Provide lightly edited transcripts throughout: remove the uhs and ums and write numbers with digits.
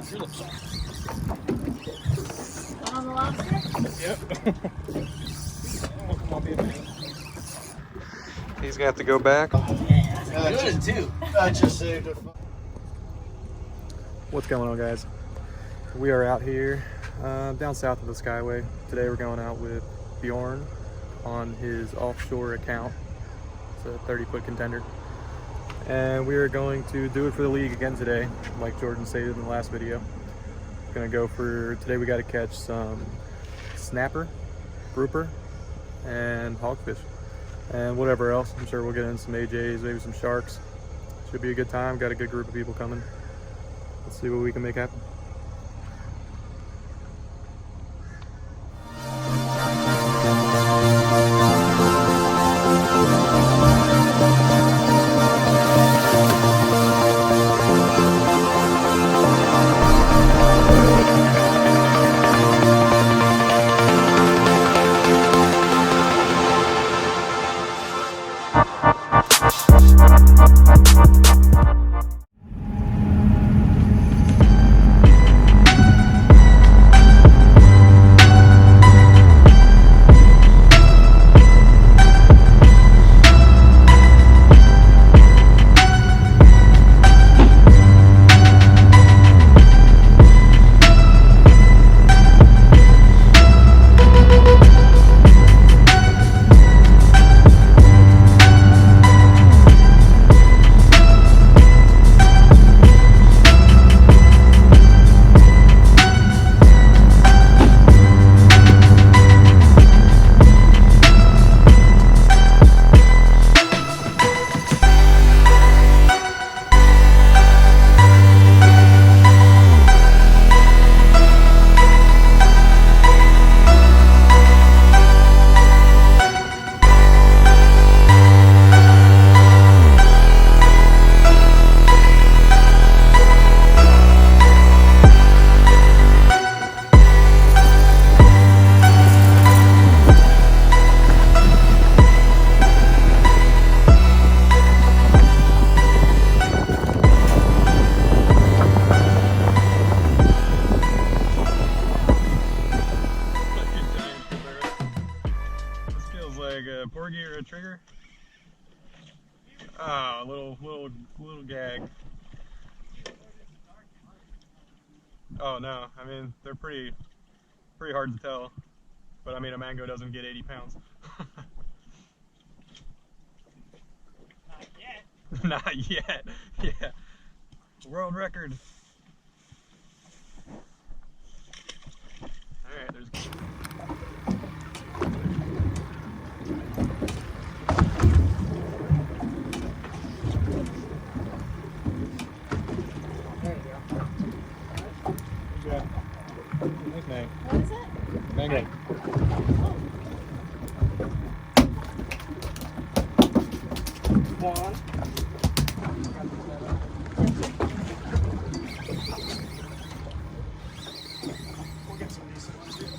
On the lobster? Yep. He's gonna have to go back. Good too. I just saved it. What's going on, guys? We are out here down south of the Skyway. Today we're going out with Bjorn on his offshore account. It's a 30-foot contender. And we are going to do it for the league again today, like Jordan stated in the last video. Gonna go for, today we gotta catch some snapper, grouper, and hogfish. And whatever else. I'm sure we'll get in some AJs, maybe some sharks. Should be a good time. Got a good group of people coming. Let's see what we can make happen. Porgy or a trigger? Ah, little gag. Oh no, I mean they're pretty hard to tell, but I mean a mango doesn't get 80 pounds. Not yet. Not yet. Yeah. World record. All right, there's. Nice What is it? mango. One. We'll get some decent ones here.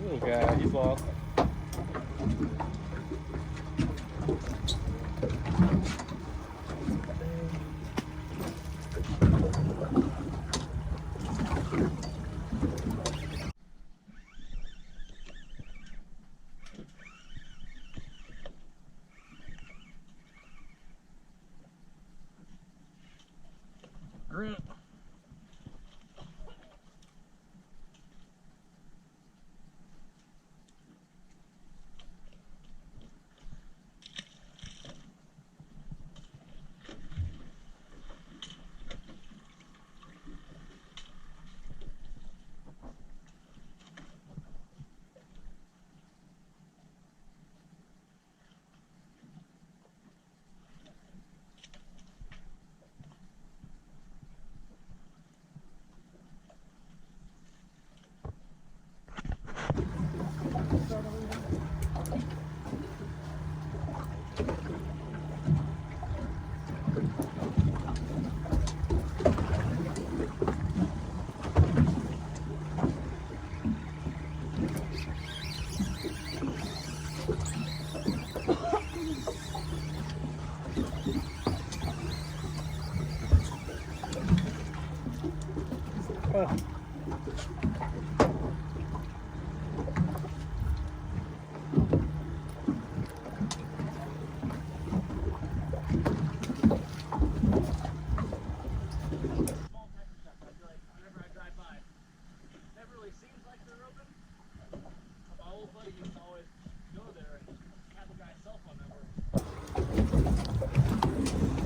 Little guy, he's lost.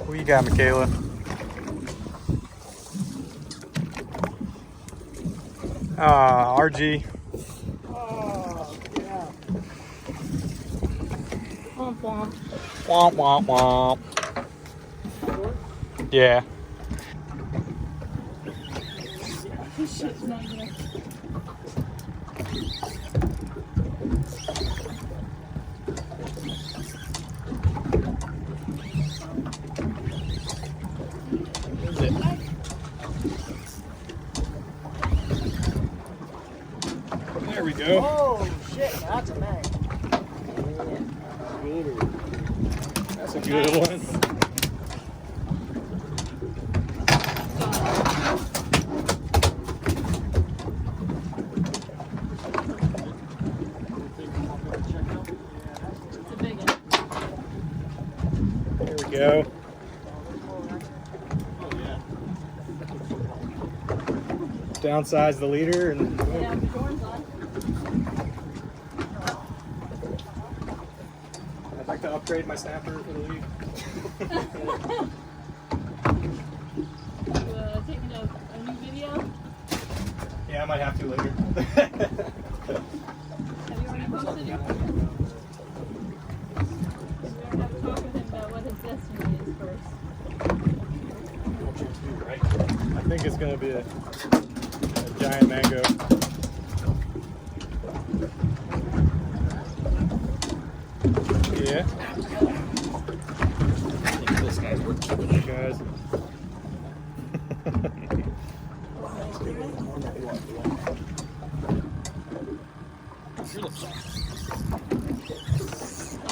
What you got, Michaela? RG. Oh, yeah. Womp womp. Womp womp womp. Yeah. This shit's not gonna. There we go. Oh, shit. That's a mag. That's a good one. It's a big one. There we go. Downsize the leader and Yeah, the horn's on. I'd like to upgrade my snapper for the lead. Taking a new video. Yeah, I might have to later. Have you already posted it? We're gonna have to talk with him about what his destiny is first. I think it's gonna be a giant mango. Yeah. This guy's worth keeping. Hey guys.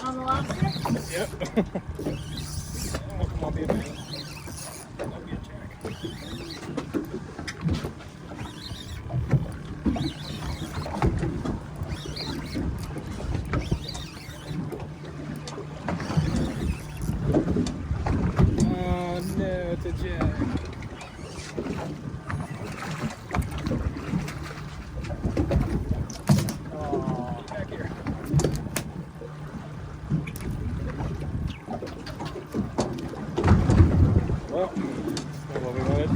On the lobster? Yep. Oh, come on, be a man. Don't be a jack. Oh no, it's a jack. Oh, back here. Well, that's not what we wanted.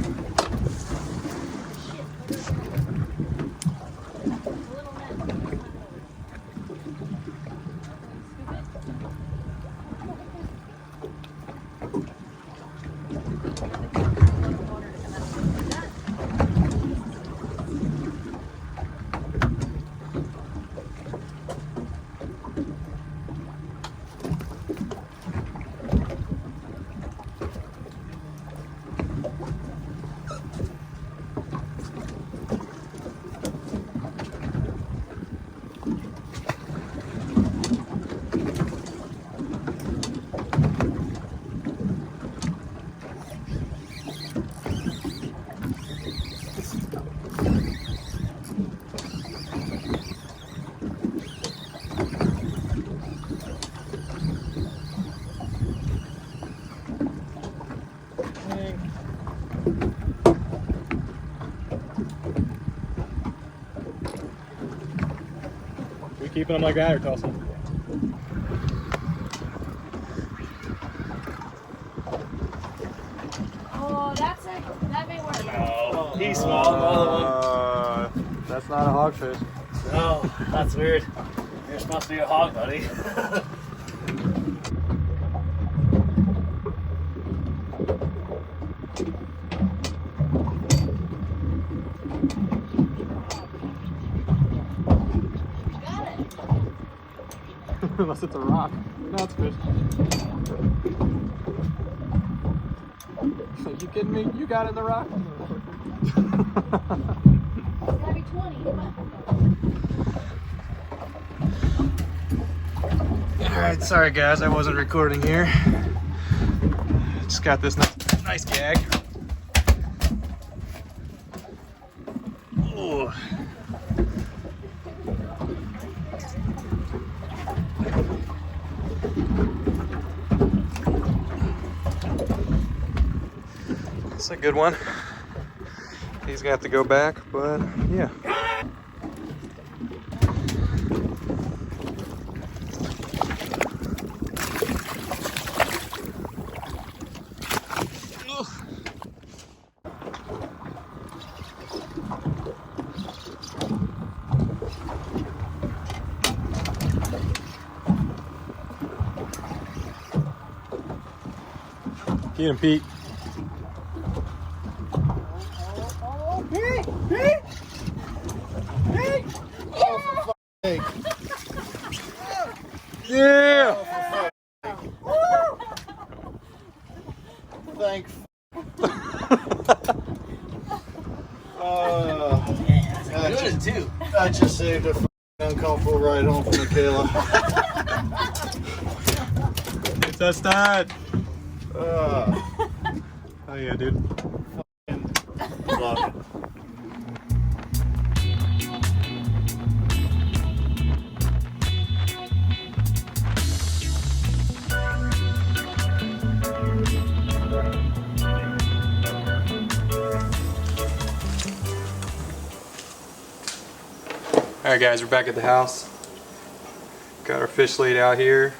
We keeping them like that or tossing them? Oh, that's it. That may work. Oh, he's small. That's not a hogfish. Oh, that's weird. You're supposed to be a hog, buddy. Got it. Unless it's a rock. No, it's fish. Are you kidding me? You got it in the rock? It's gotta be 20. Come on. Alright, sorry guys, I wasn't recording here. Just got this nice gag. Ooh. It's a good one. He's gonna have to go back, but yeah. Get him, Pete. Yeah! Thanks. Good too. I just saved a uncomfortable ride home from Michaela. Touchdown! Uh, Oh yeah, dude. love it. Alright guys, we're back at the house. Got our fish laid out here.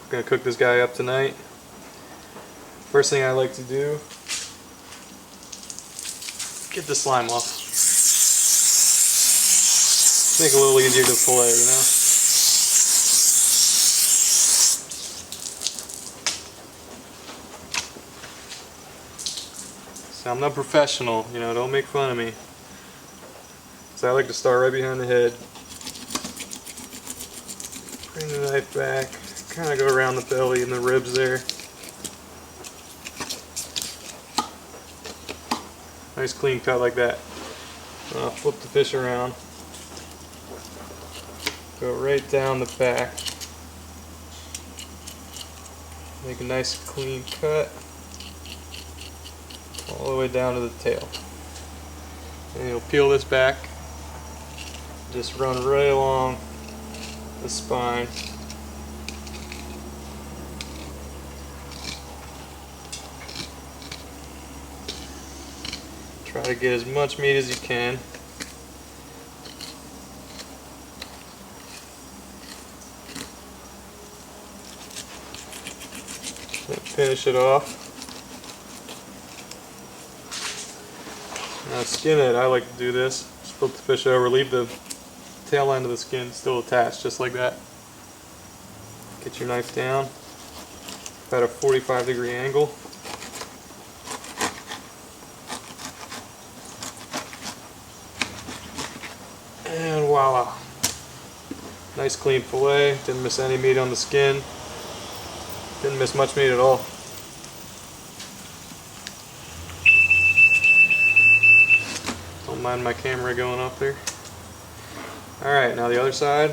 Gonna cook this guy up tonight. First thing I like to do, get the slime off. Make it a little easier to fillet, you know? So I'm not professional, you know, don't make fun of me. So I like to start right behind the head. Bring the knife back, kind of go around the belly and the ribs there. Nice clean cut like that. I'll flip the fish around. Go right down the back. Make a nice clean cut. All the way down to the tail. And you'll peel this back. Just run right along the spine. Try to get as much meat as you can. Then finish it off. Now skin it, I like to do this. Just flip the fish over, leave the tail end of the skin still attached, just like that. Get your knife down about a 45-degree angle. And voila. Nice clean fillet. Didn't miss any meat on the skin. Didn't miss much meat at all. Don't mind my camera going up there. Alright, now the other side,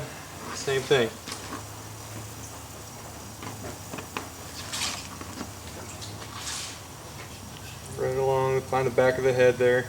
same thing. Right along, find the back of the head there.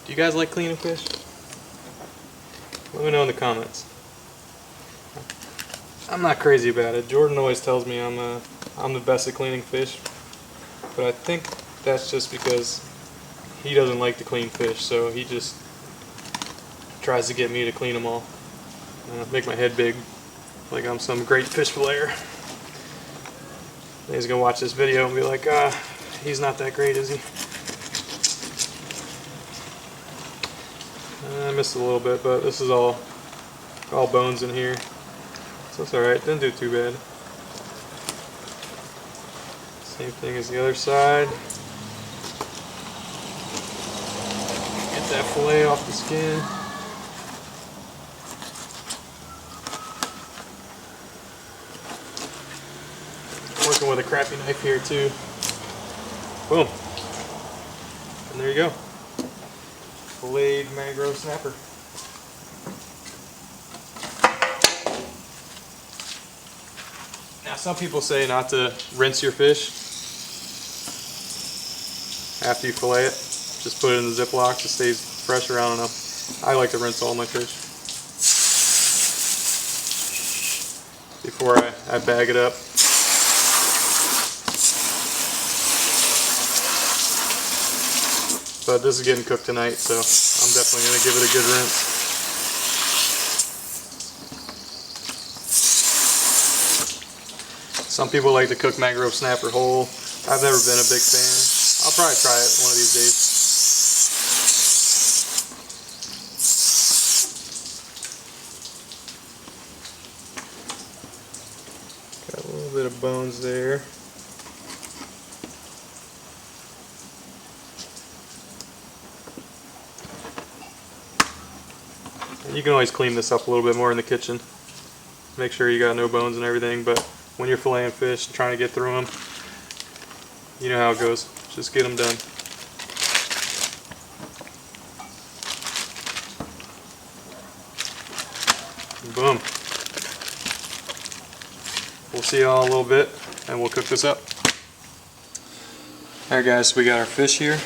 Do you guys like cleaning fish? Let me know in the comments. I'm not crazy about it. Jordan always tells me I'm the best at cleaning fish, but I think that's just because he doesn't like to clean fish, so he just tries to get me to clean them all. Make my head big, like I'm some great fish filleter. He's gonna watch this video and be like, he's not that great, is he? I missed a little bit, but this is all bones in here, so it's alright, didn't do too bad. Same thing as the other side. Get that fillet off the skin. Working with a crappy knife here too. Boom. And there you go. Filleted mangrove snapper. Now some people say not to rinse your fish after you fillet it. Just put it in the Ziploc so it stays fresh around enough. I like to rinse all my fish. before I bag it up. But this is getting cooked tonight, so I'm definitely going to give it a good rinse. Some people like to cook mangrove snapper whole. I've never been a big fan. I'll probably try it one of these days. Got a little bit of bones there. And you can always clean this up a little bit more in the kitchen. Make sure you got no bones and everything, but when you're filleting fish and trying to get through them, you know how it goes. Just get them done. Boom. We'll see y'all in a little bit and we'll cook this up. Alright guys, so we got our fish here.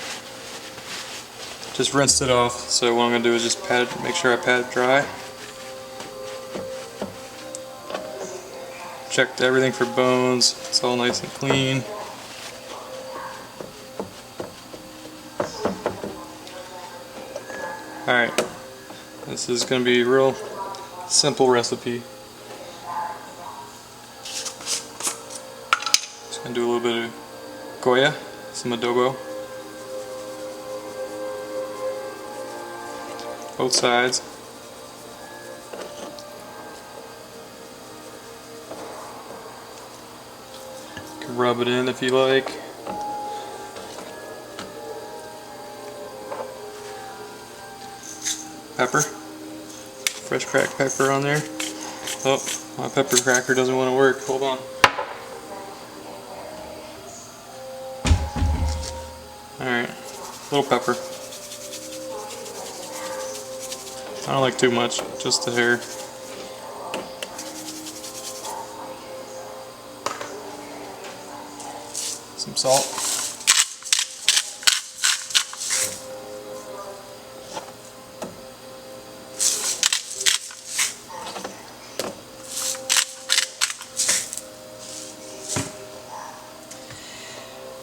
Just rinsed it off, so what I'm going to do is just pat it, make sure I pat it dry. Checked everything for bones, it's all nice and clean. Alright, this is going to be a real simple recipe. Just going to do a little bit of Goya, some adobo. Both sides. You can rub it in if you like. Pepper. Fresh cracked pepper on there. Oh, my pepper cracker doesn't want to work. Hold on. Alright, little pepper. I don't like too much, just a hair. Some salt.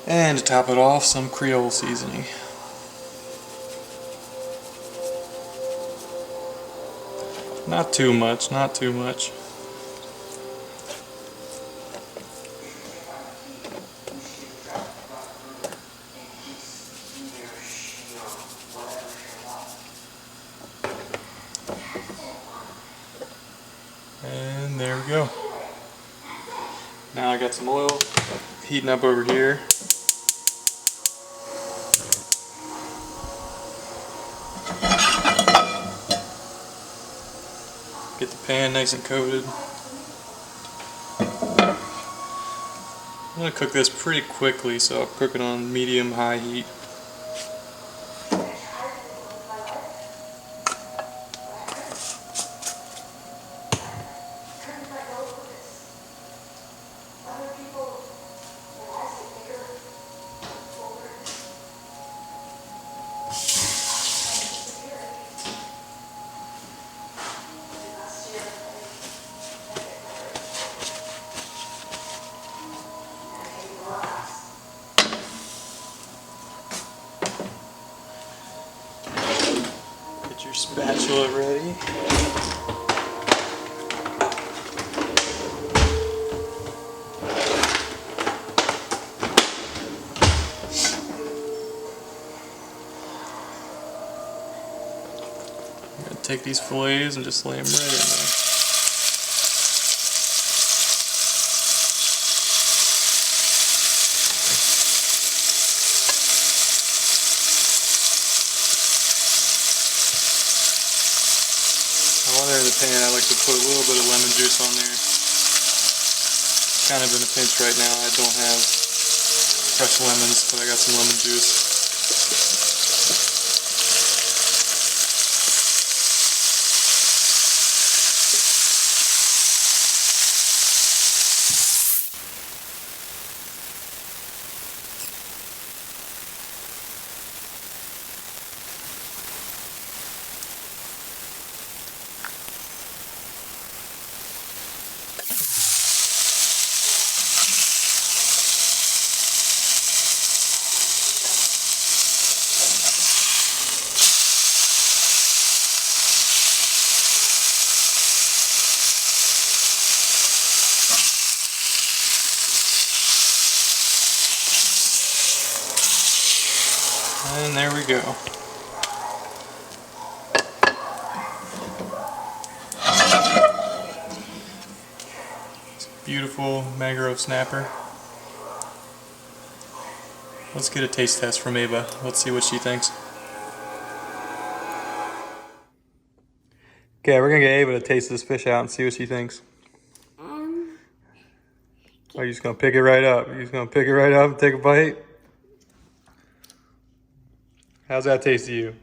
And to top it off, some Creole seasoning. Not too much, not too much. And there we go. Now I got some oil heating up over here. Get the pan nice and coated. I'm going to cook this pretty quickly, so I'll cook it on medium-high heat. Get your spatula ready. I'm going to take these fillets and just lay them right in there. While they're in the pan, I like to put a little bit of lemon juice on there. Kind of in a pinch right now. I don't have fresh lemons, but I got some lemon juice. And there we go. It's a beautiful mangrove snapper. Let's get a taste test from Ava. Let's see what she thinks. Okay, we're gonna get Ava to taste this fish out and see what she thinks. Oh, you're just gonna pick it right up. You're just gonna pick it right up and take a bite? How's that taste to you?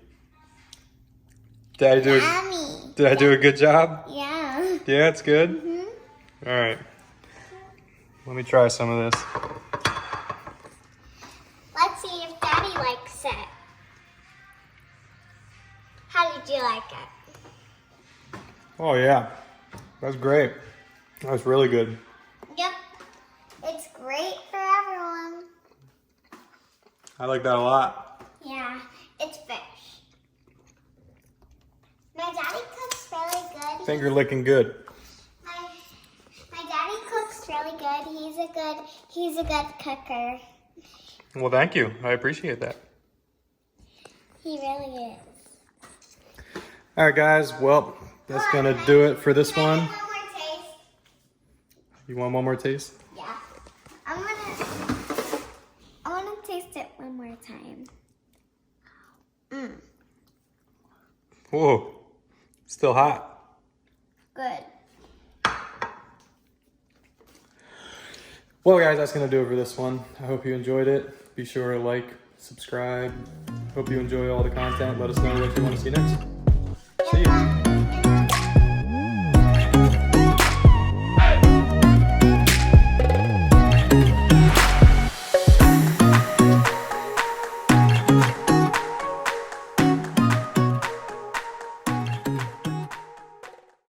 Did I do a good job? Yeah. Yeah, it's good? Mm-hmm. All right. Let me try some of this. Let's see if Daddy likes it. How did you like it? Oh yeah, that's great. That's really good. Yep. It's great for everyone. I like that a lot. Yeah, it's fish. My daddy cooks really good. Finger licking good. My daddy cooks really good. He's a good cooker. Well, thank you. I appreciate that. He really is. All right, guys. Well, that's gonna do it for this one. One more taste. You want one more taste? Yeah. I wanna taste it one more time. Whoa, still hot. Good. Well, guys, that's gonna do it for this one. I hope you enjoyed it. Be sure to like, subscribe. Hope you enjoy all the content. Let us know what you want to see next. See you.